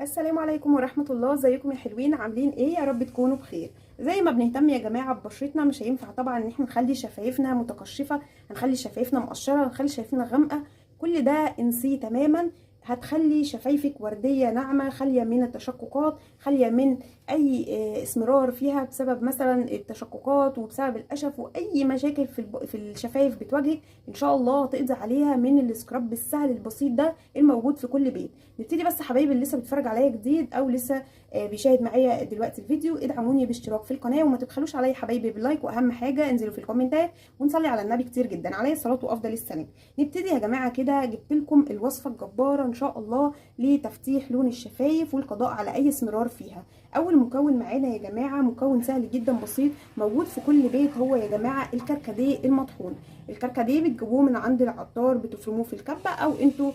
السلام عليكم ورحمة الله. ازيكم يا حلوين؟ عاملين ايه؟ يا رب تكونوا بخير. زي ما بنهتم يا جماعة ببشرتنا، مش هينفع طبعا ان احنا نخلي شفايفنا متقشفة، هنخلي شفايفنا مقشرة، هنخلي شفايفنا غامقة. كل ده انسيه تماما. هتخلي شفايفك وردية ناعمة، خالية من التشققات، خالية من اي اسمرار فيها بسبب مثلا التشققات وبسبب القشف واي مشاكل في الشفايف بتواجهك. ان شاء الله تقضي عليها من السكراب السهل البسيط ده الموجود في كل بيت. نبتدي بس حبايبي اللي لسه بيتفرج عليا جديد او لسه بيشاهد معايا دلوقتي الفيديو، ادعموني باشتراك في القناه وما تبخلوش عليا حبايبي باللايك، واهم حاجه انزلوا في الكومنتات ونصلي على النبي كتير جدا عليه الصلاه وافضل السلام. نبتدي يا جماعه كده. جبت لكم الوصفه الجباره ان شاء الله لتفتيح لون الشفايف والقضاء على اي اسمرار فيها. اول مكون معانا يا جماعه مكون سهل جدا بسيط موجود في كل بيت، هو يا جماعه الكركديه المطحون. الكركديه بتجيبوه من عند العطار، بتفرموه في الكبه او انتوا